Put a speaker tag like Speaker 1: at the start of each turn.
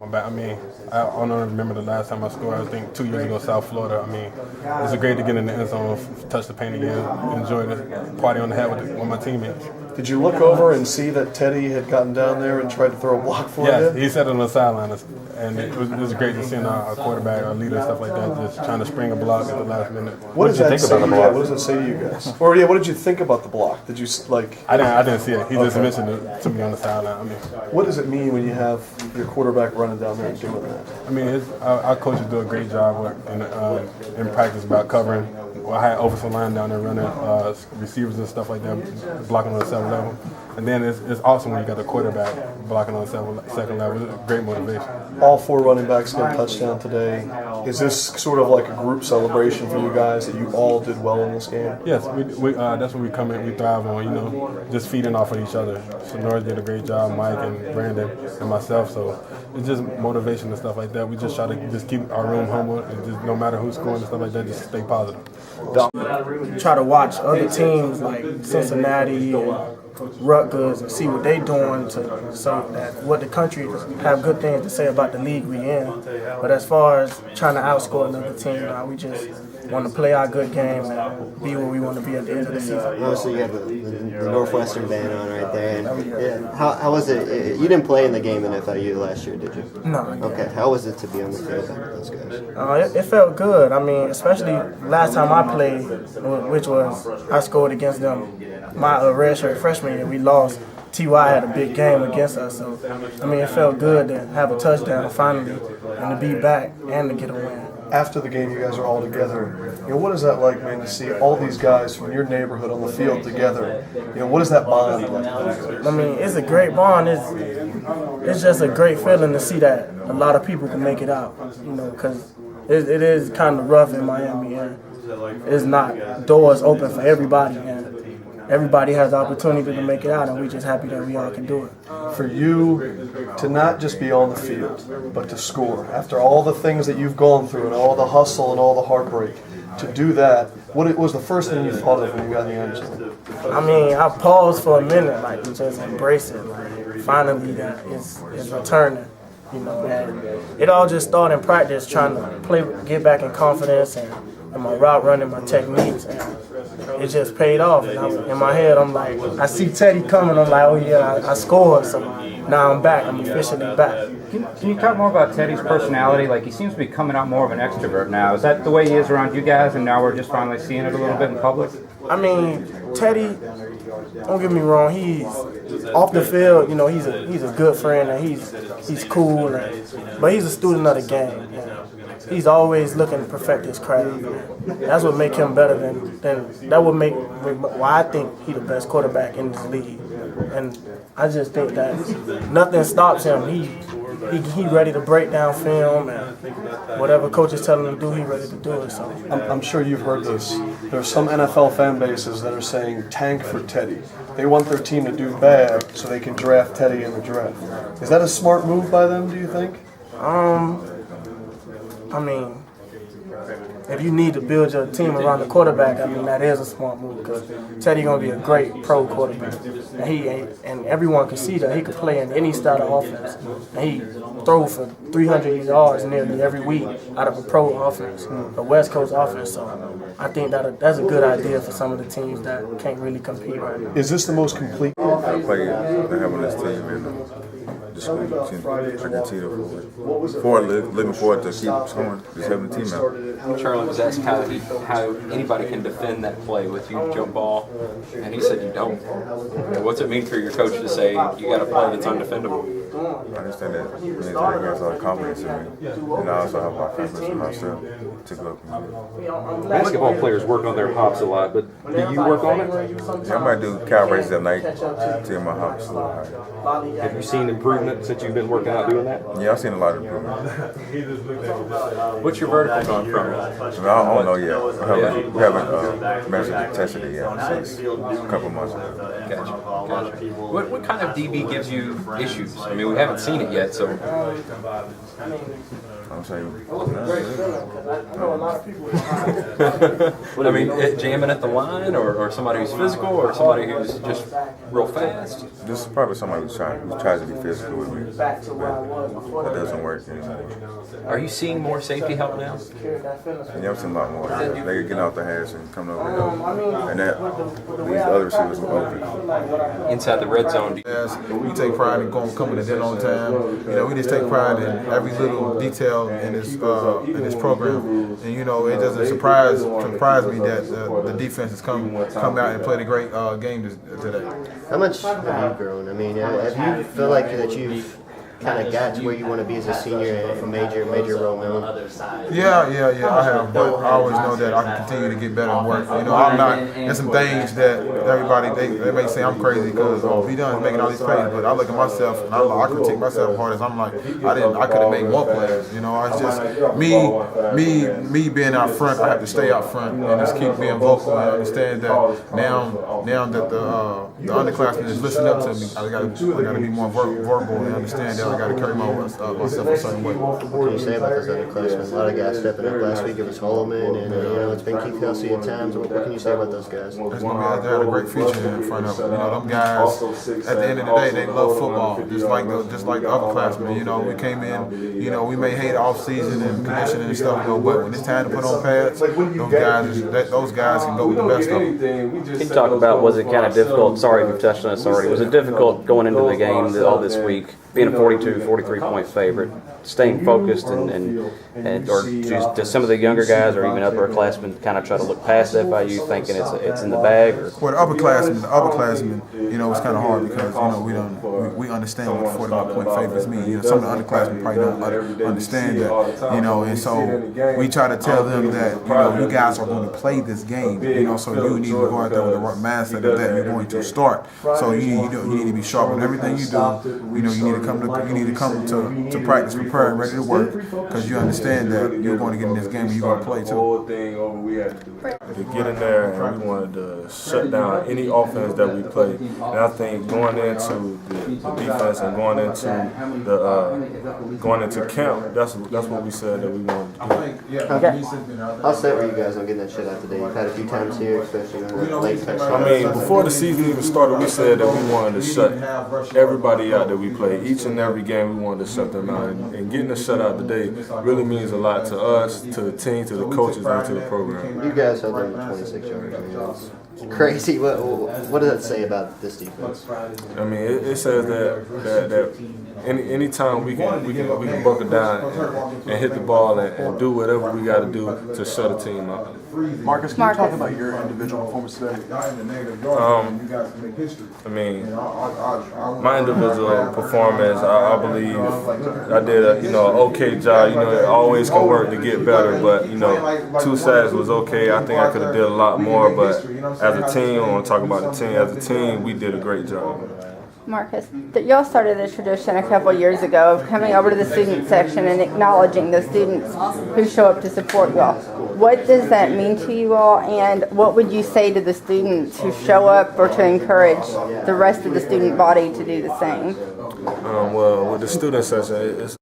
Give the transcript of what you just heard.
Speaker 1: I mean, I don't remember the last time I scored. I think 2 years ago, South Florida. I mean, it's great to get in the end zone, touch the paint again, enjoy the party on the head with my teammates.
Speaker 2: Did you look over and see that Teddy had gotten down there and tried to throw a block for you?
Speaker 1: Yeah, he sat on the sideline, and it was great to see our quarterback, our leader, and stuff like that, just trying to spring a block at the last minute.
Speaker 2: What does that say? What does it say to you guys? Or what did you think about the block? Did you like?
Speaker 1: I didn't see it. He just mentioned it to me on the sideline. I mean,
Speaker 2: what does it mean when you have your quarterback running down there and doing that?
Speaker 1: I mean, our coaches do a great job in practice about covering. Well, I had offensive line down there running receivers and stuff like that, blocking on the 7th level. And then it's awesome when you got the quarterback blocking on the 2nd level. It's great motivation.
Speaker 2: All 4 running backs got a touchdown today. Is this sort of like a group celebration for you guys that you all did well in this game?
Speaker 1: Yes, we that's what we come in, we thrive on, just feeding off of each other. So Norris did a great job, Mike and Brandon and myself. So it's just motivation and stuff like that. We just try to just keep our room humble and just no matter who's scoring and stuff like that, just stay positive.
Speaker 3: Try to watch other teams like Cincinnati and Rutgers and see what they doing so that what the country have good things to say about the league we in. But as far as trying to outscore another team, we just want to play our good game and be where we want to be at the end of the season.
Speaker 4: Obviously, you have the Northwestern band on right there. And how was it? You didn't play in the game in FIU last year, did you?
Speaker 3: No.
Speaker 4: Okay. How was it to be on the field with those guys?
Speaker 3: It felt good. I mean, especially last time I played, which was I scored against them my redshirt freshman year. We lost. T.Y. had a big game against us, so I mean, it felt good to have a touchdown finally and to be back and to get a win.
Speaker 2: After the game, you guys are all together. What is that like, man, to see all these guys from your neighborhood on the field together? What is that bond like?
Speaker 3: I mean, it's a great bond. It's just a great feeling to see that a lot of people can make it out, because it is kind of rough in Miami, and it's not doors open for everybody, and everybody has the opportunity to make it out, and we're just happy that we all can do it.
Speaker 2: For you to not just be on the field, but to score, after all the things that you've gone through and all the hustle and all the heartbreak, to do that, what was the first thing you thought of when you got in the end zone?
Speaker 3: I mean, I paused for a minute, like, just embrace it. Like, finally, that it's returning. And it all just started in practice, trying to get back in confidence and my route running, my techniques, and it just paid off. And in my head, I'm like, I see Teddy coming. I'm like, oh yeah, I scored. So now I'm back. I'm officially back.
Speaker 5: Can you talk more about Teddy's personality? Like, he seems to be coming out more of an extrovert now. Is that the way he is around you guys, and now we're just finally seeing it a little bit in public?
Speaker 3: I mean, Teddy, don't get me wrong, he's off the field, he's a good friend, and he's cool, but he's a student of the game. He's always looking to perfect his craft. That's what make him better than that would make why I think he's the best quarterback in this league. And I just think that nothing stops him. He ready to break down film, and whatever coaches tell him to do, he's ready to do it. So
Speaker 2: I'm sure you've heard this. There are some NFL fan bases that are saying tank for Teddy. They want their team to do bad so they can draft Teddy in the draft. Is that a smart move by them, do you think?
Speaker 3: I mean, if you need to build your team around the quarterback, I mean, that is a smart move, because Teddy gonna be a great pro quarterback, and everyone can see that he could play in any style of offense, and he throw for 300 yards nearly every week out of a pro offense, a West Coast offense. So I think that's a good idea for some of the teams that can't really compete right now.
Speaker 2: Is this the most complete?
Speaker 6: I play to have on this team and just going to looking forward to keep scoring, just having the team out.
Speaker 7: Charlie was asked how anybody can defend that play with you jump ball, and he said you don't. What's it mean for your coach to say you got a play that's undefendable?
Speaker 6: I understand that it means that he has a lot of confidence in me, and I also have a lot of confidence in myself to go up.
Speaker 8: Basketball players work on their hops a lot, but do you work on it?
Speaker 6: Yeah, I might do cow races at night to my hops a little higher.
Speaker 8: Have you seen improvement since you've been working out doing that?
Speaker 6: Yeah, I've seen a lot of improvement.
Speaker 7: What's your vertical gone from?
Speaker 6: I don't know yet. We haven't measured and tested it yet since a couple months ago.
Speaker 7: Gotcha. What kind of DB gives you issues? I mean, we haven't seen it yet, so
Speaker 6: I'm saying,
Speaker 7: I mean, jamming at the line, or somebody who's physical, or somebody who's just real fast.
Speaker 6: this is probably somebody who tries to be physical with me, but that doesn't work.
Speaker 7: Are you seeing more safety help now?
Speaker 6: And I'm seeing a lot more. They get out the hash and come over here, and that these other receivers will open.
Speaker 7: Inside the red zone,
Speaker 9: We take pride in coming to dinner on time. You know, we just take pride in every little detail in this program. And you know, it doesn't surprise me that the defense has come out and played a great game today.
Speaker 4: How much have you grown? I mean, have you feel like that you've kind of got to where you want to be as a senior and major role model?
Speaker 9: Yeah, I have. But I always know that I can continue to get better and work. You know, I'm not. There's some things that everybody they may say I'm crazy because he done making all these plays. But I look at myself and I critique myself hard as I'm like I could have made more plays. You know, it's just me being out front. I have to stay out front and just keep being vocal and understand that now that the underclassmen is listening up to me, I got to be more verbal and understand that I got to carry myself a certain way.
Speaker 4: What can you say about those underclassmen? A lot of guys stepping up last week. It was Holman, and you know it's been Keith Kelsey at times. What can you say about those guys?
Speaker 9: They had a great future in front of them. You know, them guys. At the end of the day, they love football, just like the upperclassmen. You know, we came in. You know, we may hate off season and conditioning and stuff, but when it's time to put on pads, those guys can go with the best of them.
Speaker 8: Can you talk about, was it kind of difficult? Sorry if you've touched on this already. Was it difficult going into the game all this week, being a 43 point favorite, staying focused or do some of the younger guys or even upperclassmen kind of try to look past FIU thinking it's in the bag? Or?
Speaker 9: Well, the upperclassmen, you know, it's kind of hard because you know we understand what 41 point favorites mean. You know, some of the underclassmen probably don't understand that. You know, and so we try to tell them that you know you guys are going to play this game. You know, so you need to go out there with the right mindset of that you're going to start. So you need to be sharp in everything you do. You know, you need to come to practice prepared, ready to work, because you understand that you're going to get in this game and you're going to play too.
Speaker 6: To get in there and we wanted to shut down any offense that we play. And I think going into the defense and going into camp, that's what we said that we wanted to do.
Speaker 4: Okay. How set were you guys on getting that shit out today? You've had a few times here, especially on the late touchdown.
Speaker 6: I mean, before the season even started, we said that we wanted to shut everybody out that we play. Each and every game, we wanted to shut them out. And getting the shutout today really means a lot to us, to the team, to the coaches, and to the program.
Speaker 4: You guys held them to 26 yards. I mean, it's crazy. What does that say about this defense?
Speaker 6: I mean, it says that any time we can buckle down and hit the ball and do whatever we got to do to shut a team out.
Speaker 2: Marcus, can you talk about your individual performance today?
Speaker 6: I mean, my individual performance, I believe I did an okay job. You know, it always can work to get better, but you know, 2 sacks was okay. I think I could have did a lot more, but as a team, I want to talk about the team. As a team, we did a great job.
Speaker 10: Marcus, y'all started this tradition a couple years ago of coming over to the student section and acknowledging the students who show up to support y'all. What does that mean to you all, and what would you say to the students who show up or to encourage the rest of the student body to do the same?
Speaker 6: Well, with the student session, it's